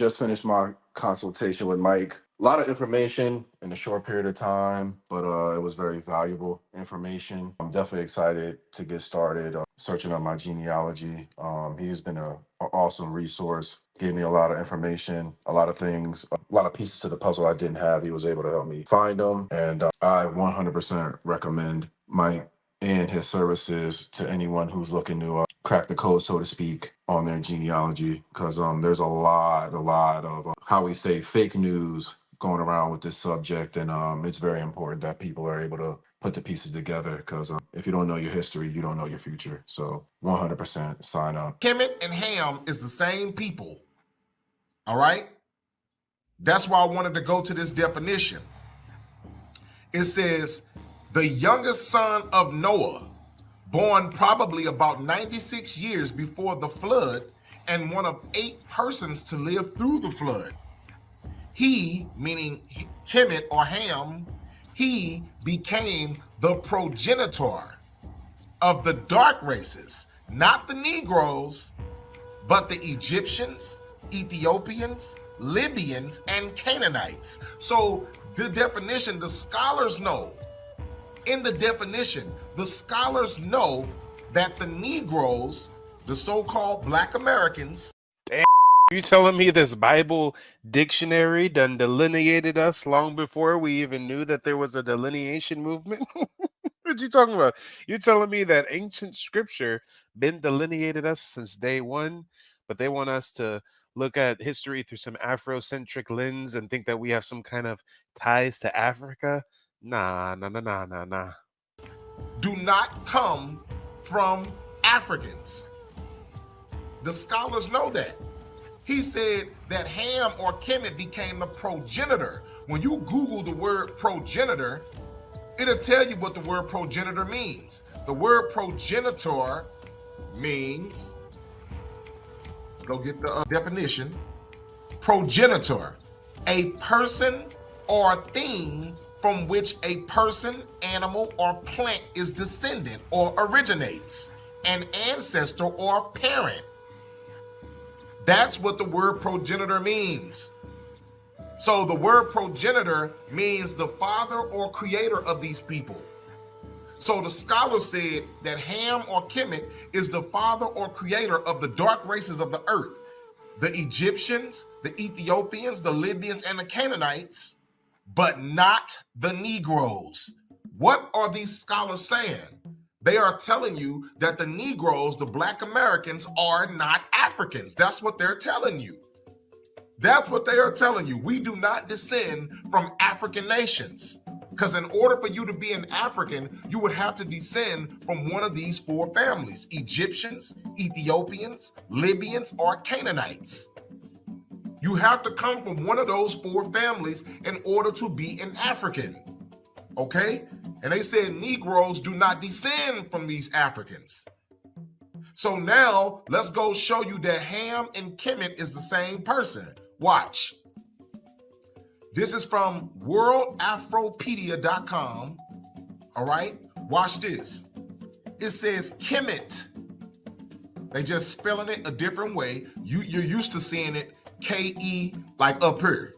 just finished my consultation with Mike. A lot of information in a short period of time, but it was very valuable information. I'm definitely excited to get started searching on my genealogy. He's been an awesome resource. Gave me a lot of information, a lot of things, a lot of pieces to the puzzle I didn't have. He was able to help me find them, and I 100% recommend Mike and his services to anyone who's looking to crack the code, so to speak, on their genealogy. Because there's a lot of how we say fake news going around with this subject, and it's very important that people are able to put the pieces together. Because if you don't know your history, you don't know your future. So 100% sign up. Kemet and Ham is the same people. All right. That's why I wanted to go to this definition. It says the youngest son of Noah, born probably about 96 years before the flood, and one of 8 persons to live through the flood. He, meaning Kemet or Ham, he became the progenitor of the dark races, not the Negroes, but the Egyptians, Ethiopians, Libyans, and Canaanites. So the definition, the scholars know, in the definition, the scholars know that the Negroes, the so-called Black Americans. Damn, you telling me this Bible dictionary done delineated us long before we even knew that there was a delineation movement? What you talking about? You're telling me that ancient scripture been delineated us since day one, but they want us to look at history through some Afrocentric lens and think that we have some kind of ties to Africa? Nah. Do not come from Africans. The scholars know that. He said that Ham or Kemet became the progenitor. When you Google the word progenitor, it'll tell you what the word progenitor means. The word progenitor means, let's go get the definition. Progenitor, a person or thing from which a person, animal, or plant is descendant or originates, an ancestor or parent. That's what the word progenitor means. So the word progenitor means the father or creator of these people. So the scholar said that Ham or Kemet is the father or creator of the dark races of the earth, the Egyptians, the Ethiopians, the Libyans, and the Canaanites, but not the Negroes. What are these scholars saying? They are telling you that the Negroes, the Black Americans, are not Africans. That's what they're telling you. That's what they are telling you. We do not descend from African nations. Because in order for you to be an African, you would have to descend from one of these 4 families: Egyptians, Ethiopians, Libyans, or Canaanites. You have to come from one of those 4 families in order to be an African. Okay? And they said Negroes do not descend from these Africans. So now let's go show you that Ham and Kemet is the same person. Watch. This is from worldafropedia.com. All right? Watch this. It says Kemet. They just spelling it a different way. You're used to seeing it K-E, like up here.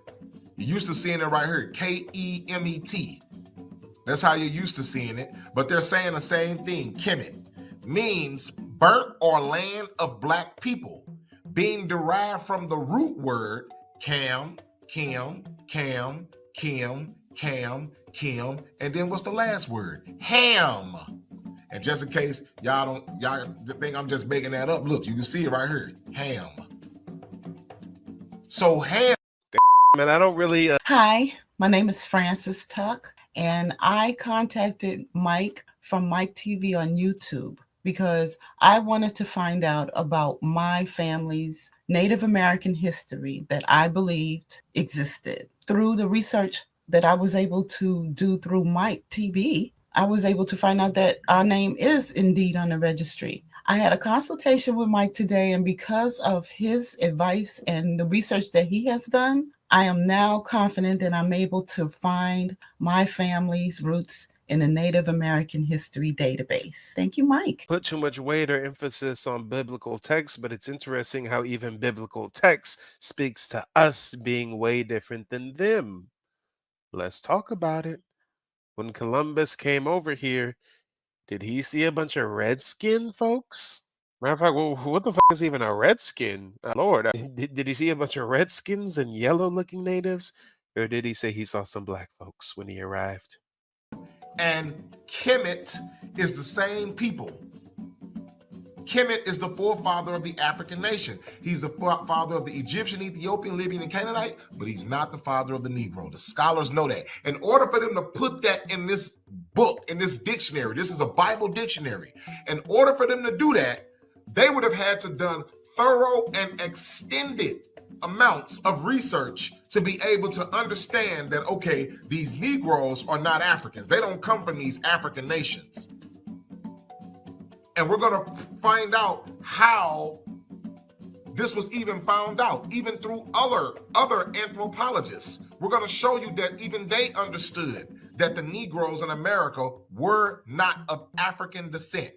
You're used to seeing it right here, K-E-M-E-T. That's how you're used to seeing it. But they're saying the same thing. Kemet means burnt or land of black people, being derived from the root word Cam, Kim, Cam, Kim, Cam, Kim, and then what's the last word? Ham. And just in case y'all think I'm just making that up, look, you can see it right here, Ham. So Ham. Man, I don't really. Hi, my name is Frances Tuck, and I contacted Mike from Mike TV on YouTube because I wanted to find out about my family's Native American history that I believed existed. Through the research that I was able to do through Mike TV, I was able to find out that our name is indeed on the registry. I had a consultation with Mike today, and because of his advice and the research that he has done, I am now confident that I'm able to find my family's roots in a Native American history database. Thank you, Mike. Put too much weight or emphasis on biblical text, but it's interesting how even biblical text speaks to us being way different than them. Let's talk about it. When Columbus came over here, did he see a bunch of redskin folks? Matter of fact, well, what the fuck is even a redskin? Lord, did he see a bunch of redskins and yellow looking natives? Or did he say he saw some black folks when he arrived? And Kemet is the same people. Kemet is the forefather of the African nation. He's the father of the Egyptian, Ethiopian, Libyan, and Canaanite, but he's not the father of the Negro. The scholars know that. In order for them to put that in this book, in this dictionary, this is a Bible dictionary. In order for them to do that, they would have had to done thorough and extended amounts of research to be able to understand that, okay, these Negroes are not Africans. They don't come from these African nations. And we're going to find out how this was even found out, even through other anthropologists. We're going to show you that even they understood that the Negroes in America were not of African descent.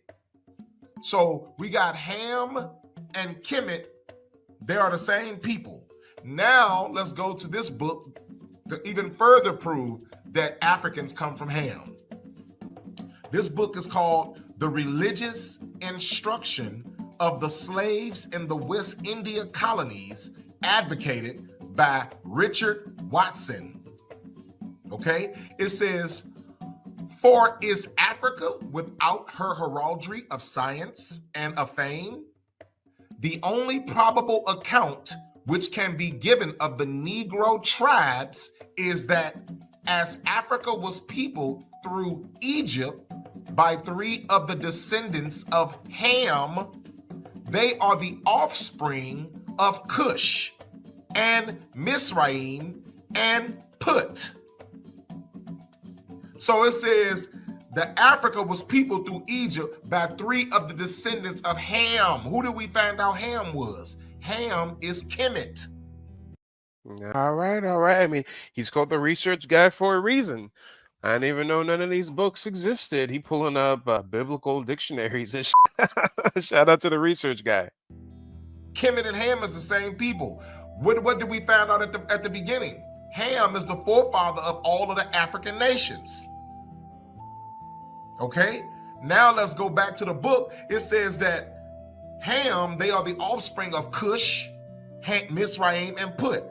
So we got Ham and Kemet. They are the same people. Now let's go to this book to even further prove that Africans come from Ham. This book is called The Religious Instruction of the Slaves in the West India Colonies, advocated by Richard Watson. Okay, it says, "For is Africa without her heraldry of science and of fame? The only probable account which can be given of the Negro tribes is that as Africa was peopled through Egypt by three of the descendants of Ham, they are the offspring of Cush and Mizraim and Put." So it says that Africa was peopled through Egypt by three of the descendants of Ham. Who did we find out Ham was? Ham is Kemet. All right, all right. I mean, he's called the research guy for a reason. I didn't even know none of these books existed. He pulling up biblical dictionaries and shout out to the research guy. Kemet and Ham is the same people. What did we find out at the beginning? Ham is the forefather of all of the African nations. Okay, now let's go back to the book. It says that Ham, they are the offspring of Cush, Mizraim, and Put.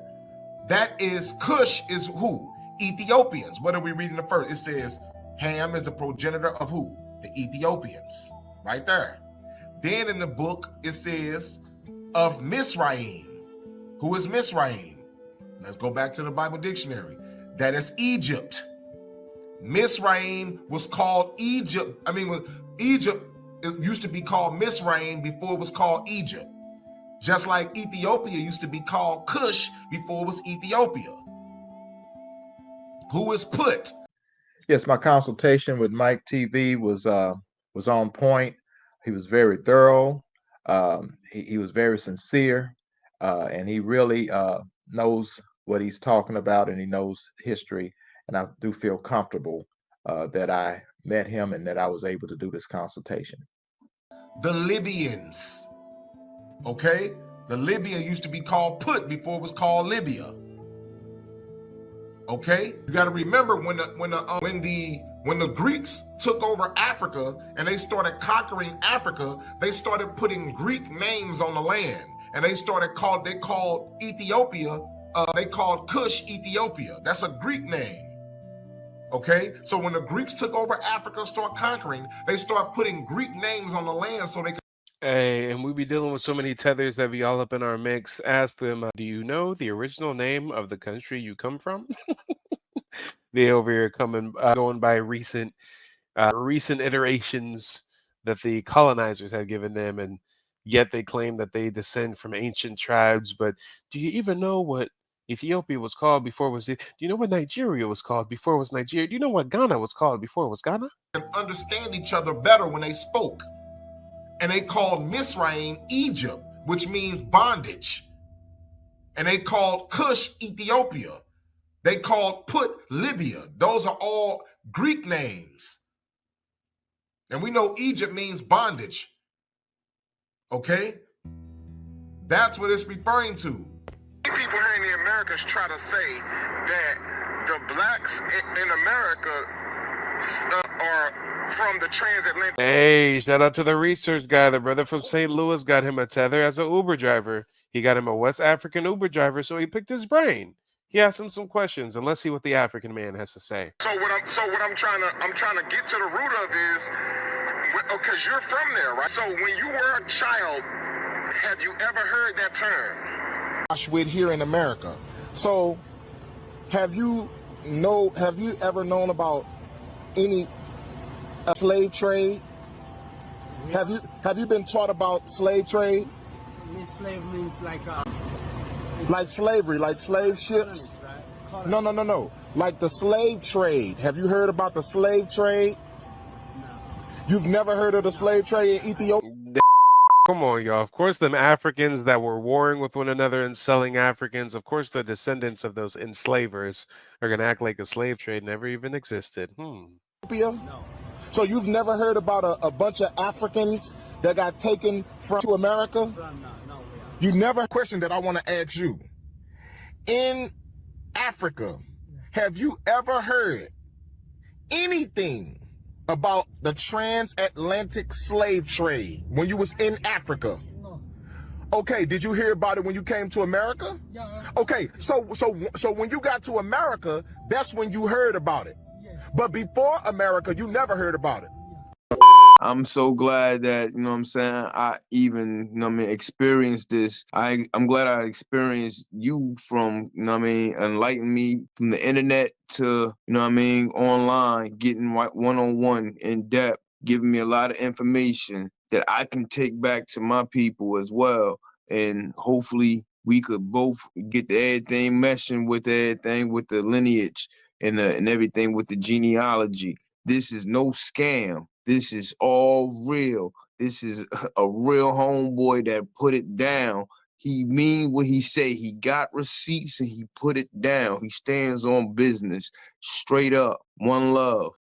That is, Cush is who? Ethiopians. What are we reading the first? It says Ham is the progenitor of who? The Ethiopians. Right there. Then in the book, it says of Mizraim. Who is Mizraim? Let's go back to the Bible dictionary. That is Egypt. Mizraim was called Egypt. Egypt used to be called Mizraim before it was called Egypt. Just like Ethiopia used to be called Cush before it was Ethiopia. Who is Put? Yes, my consultation with Mike TV was on point. He was very thorough. He was very sincere, and he really knows what he's talking about, and he knows history. And I do feel comfortable that I met him and that I was able to do this consultation. The Libyans. Okay, the Libya used to be called Put before it was called Libya. Okay, you got to remember when the Greeks took over Africa and they started conquering Africa, they started putting Greek names on the land, and they called Ethiopia. They called Cush Ethiopia. That's a Greek name. Okay, so when the Greeks took over Africa, start conquering, they start putting Greek names on the land so they could. Hey, and we be dealing with so many tethers that be all up in our mix. Ask them, do you know the original name of the country you come from? They over here going by recent iterations that the colonizers have given them, and yet they claim that they descend from ancient tribes. But do you even know what Ethiopia was called before it was? Do you know what Nigeria was called before it was Nigeria? Do you know what Ghana was called before it was Ghana? Understand each other better when they spoke. And they called Mizraim Egypt, which means bondage. And they called Cush Ethiopia. They called Put Libya. Those are all Greek names. And we know Egypt means bondage. Okay? That's what it's referring to. People here in the Americas try to say that the blacks in America are from the transatlantic. Hey, shout out to the research guy. The brother from St. Louis got him a tether as an Uber driver. He got him a West African Uber driver, so he picked his brain. He asked him some questions, and let's see what the African man has to say. So what I'm trying to get to the root of is, because you're from there, right? So when you were a child, have you ever heard that term? Auschwitz here in America. So have you ever known about any slave trade? Have you been taught about slave trade? Slave means like slavery, like slave ships? right? No. Like the slave trade. Have you heard about the slave trade? No. You've never heard of the slave trade in Ethiopia? Come on, y'all. Of course, them Africans that were warring with one another and selling Africans, of course, the descendants of those enslavers are going to act like the slave trade never even existed. No. So you've never heard about a bunch of Africans that got taken to America? No. You never. Question that I want to ask you. In Africa, have you ever heard anything about the transatlantic slave trade when you was in Africa? No. Okay, did you hear about it when you came to America? Yeah. Okay, so when you got to America, that's when you heard about it. Yeah. But before America, you never heard about it. I'm so glad that, you know what I'm saying, I even, you know what I mean, experienced this. I'm glad I experienced you from, you know what I mean, enlighten me from the internet to, you know what I mean, online, getting one-on-one in depth, giving me a lot of information that I can take back to my people as well. And hopefully we could both get everything meshing with everything with the lineage and everything with the genealogy. This is no scam. This is all real. This is a real homeboy that put it down. He mean what he say. He got receipts and he put it down. He stands on business. Straight up. One love.